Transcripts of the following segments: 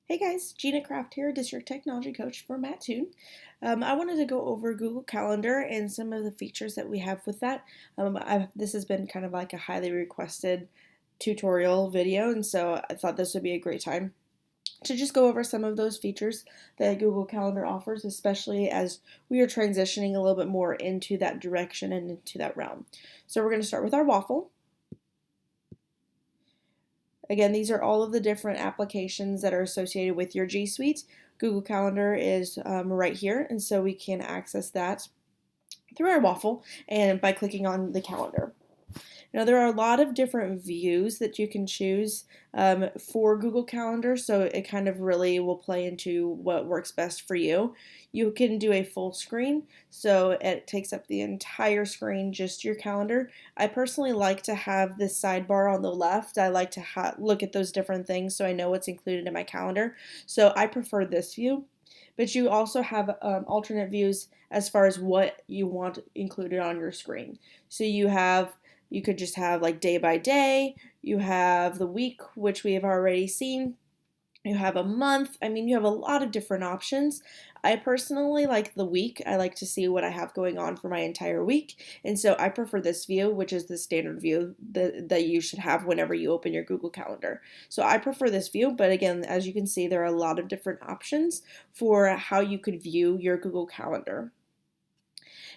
Hey guys, Gina Craft here, District Technology Coach for Mattoon. I wanted to go over Google Calendar and some of the features that we have with that. This has been kind of like a highly requested tutorial video, and so I thought this would be a great time to just go over some of those features that Google Calendar offers, especially as we are transitioning a little bit more into that direction and into that realm. So we're going to start with our waffle. Again, these are all of the different applications that are associated with your G Suite. Google Calendar is right here, and so we can access that through our waffle and by clicking on the calendar. Now, there are a lot of different views that you can choose for Google Calendar, so it kind of really will play into what works best for you. You can do a full screen, so it takes up the entire screen, just your calendar. I personally like to have this sidebar on the left. I like to look at those different things so I know what's included in my calendar. So I prefer this view. But you also have alternate views as far as what you want included on your screen. So you could just have like day by day. You have the week, which we have already seen. You have a month. I mean, you have a lot of different options. I personally like the week. I like to see what I have going on for my entire week. And so I prefer this view, which is the standard view that you should have whenever you open your Google Calendar. So I prefer this view, but again, as you can see, there are a lot of different options for how you could view your Google Calendar.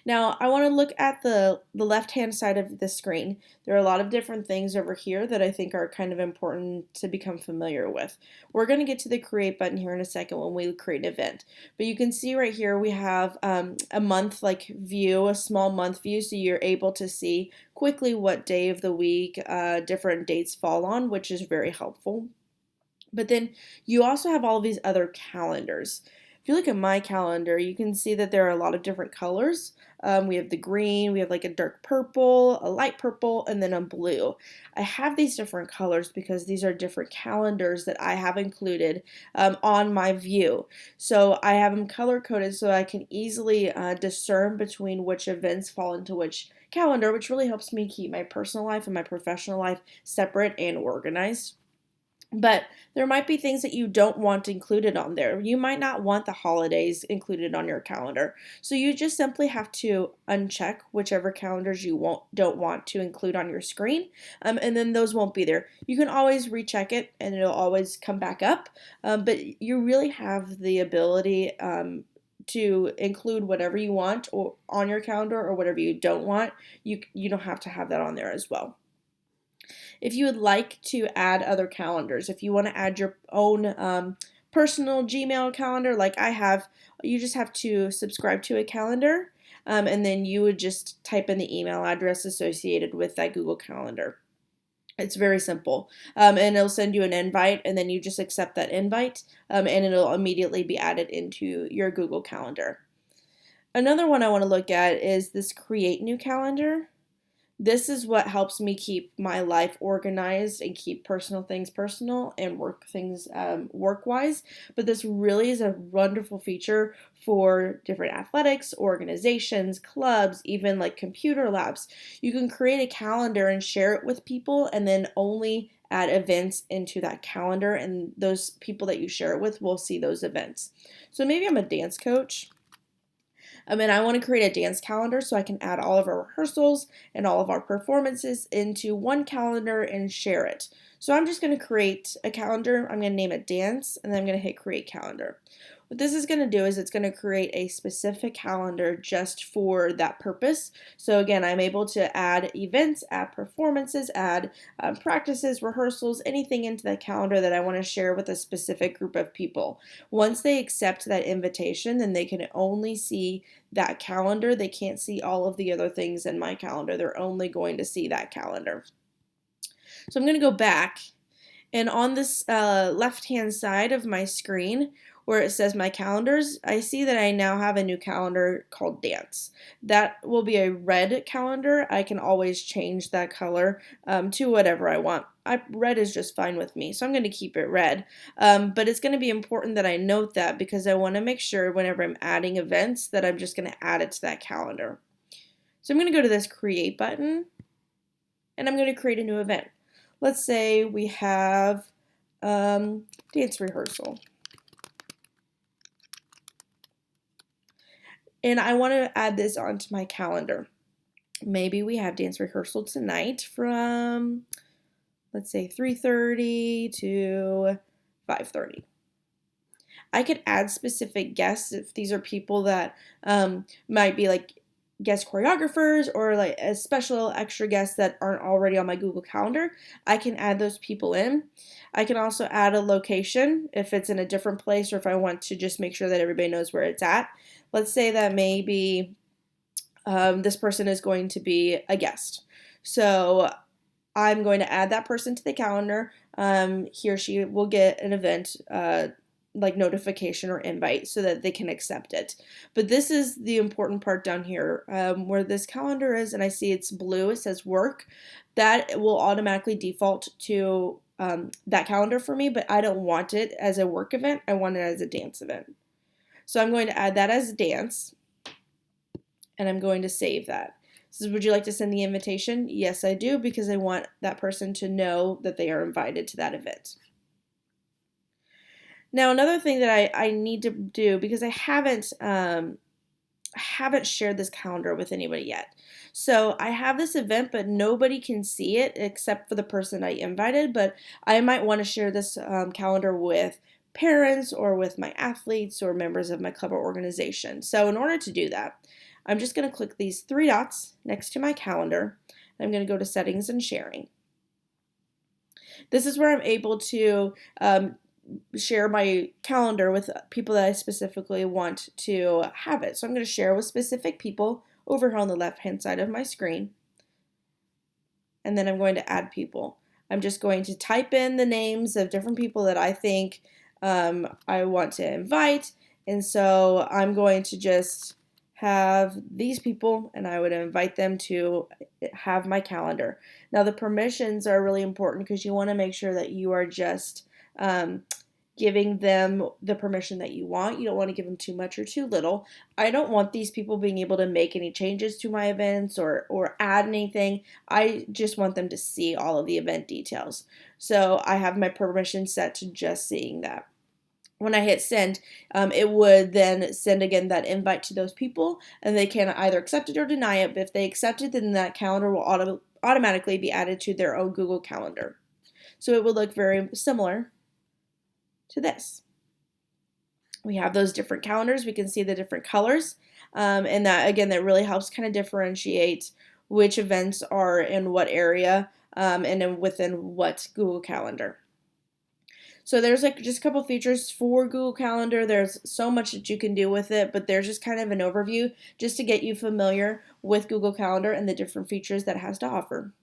Now, I want to look at the left-hand side of the screen. There are a lot of different things over here that I think are kind of important to become familiar with. We're going to get to the create button here in a second when we create an event. But you can see right here we have a month like view, a small month view, so you're able to see quickly what day of the week different dates fall on, which is very helpful. But then you also have all of these other calendars. If you look at my calendar, you can see that there are a lot of different colors. We have the green, we have like a dark purple, a light purple, and then a blue. I have these different colors because these are different calendars that I have included on my view. So I have them color coded so I can easily discern between which events fall into which calendar, which really helps me keep my personal life and my professional life separate and organized. But there might be things that you don't want included on there. You might not want the holidays included on your calendar. So you just simply have to uncheck whichever calendars you don't want to include on your screen, and then those won't be there. You can always recheck it and it'll always come back up, but you really have the ability to include whatever you want or on your calendar or whatever you don't want. You don't have to have that on there as well. If you would like to add other calendars, if you want to add your own personal Gmail calendar like I have, you just have to subscribe to a calendar, and then you would just type in the email address associated with that Google Calendar. It's very simple, and it'll send you an invite, and then you just accept that invite, and it'll immediately be added into your Google Calendar. Another one I want to look at is this Create New Calendar. This is what helps me keep my life organized and keep personal things personal and work things work-wise. But this really is a wonderful feature for different athletics, organizations, clubs, even like computer labs. You can create a calendar and share it with people and then only add events into that calendar, and those people that you share it with will see those events. So maybe I'm a dance coach. And I want to create a dance calendar so I can add all of our rehearsals and all of our performances into one calendar and share it. So I'm just going to create a calendar. I'm going to name it dance, and then I'm going to hit create calendar. What this is going to do is it's going to create a specific calendar just for that purpose. So again, I'm able to add events, add performances, add practices, rehearsals, anything into that calendar that I want to share with a specific group of people. Once they accept that invitation, then they can only see that calendar. They can't see all of the other things in my calendar. They're only going to see that calendar. So I'm going to go back, and on this left-hand side of my screen where it says my calendars, I see that I now have a new calendar called Dance. That will be a red calendar. I can always change that color to whatever I want. Red is just fine with me, so I'm going to keep it red. But it's going to be important that I note that because I want to make sure whenever I'm adding events that I'm just going to add it to that calendar. So I'm going to go to this Create button, and I'm going to create a new event. Let's say we have dance rehearsal. and I want to add this onto my calendar. Maybe we have dance rehearsal tonight from, let's say, 3:30 to 5:30. I could add specific guests if these are people that might be like guest choreographers or like a special extra guests that aren't already on my Google Calendar. I can add those people in. I can also add a location if it's in a different place or if I want to just make sure that everybody knows where it's at. Let's say that maybe this person is going to be a guest. So I'm going to add that person to the calendar. He or she will get an event like notification or invite so that they can accept it. But this is the important part down here where this calendar is, and I see it's blue, it says work. That will automatically default to that calendar for me, but I don't want it as a work event. I want it as a dance event. So I'm going to add that as a dance, and I'm going to save that. So would you like to send the invitation? Yes, I do, because I want that person to know that they are invited to that event. Now, another thing that I need to do, because I haven't shared this calendar with anybody yet. So I have this event, but nobody can see it except for the person I invited, but I might want to share this calendar with parents or with my athletes or members of my club or organization. So in order to do that, I'm just going to click these three dots next to my calendar. I'm going to go to settings and sharing. This is where I'm able to share my calendar with people that I specifically want to have it. So I'm going to share with specific people over here on the left hand side of my screen. And then I'm going to add people. I'm just going to type in the names of different people that I think I want to invite. And so I'm going to just have these people, and I would invite them to have my calendar. Now, the permissions are really important because you want to make sure that you are just giving them the permission that you want. You don't want to give them too much or too little. I don't want these people being able to make any changes to my events or add anything. I just want them to see all of the event details. So I have my permission set to just seeing that. When I hit send, it would then send again that invite to those people, and they can either accept it or deny it. But if they accept it, then that calendar will automatically be added to their own Google Calendar. So it would look very similar to this. We have those different calendars. We can see the different colors, and that again, that really helps kind of differentiate which events are in what area and then within what Google Calendar. So there's like just a couple features for Google Calendar. There's so much that you can do with it, but there's just kind of an overview just to get you familiar with Google Calendar and the different features that it has to offer.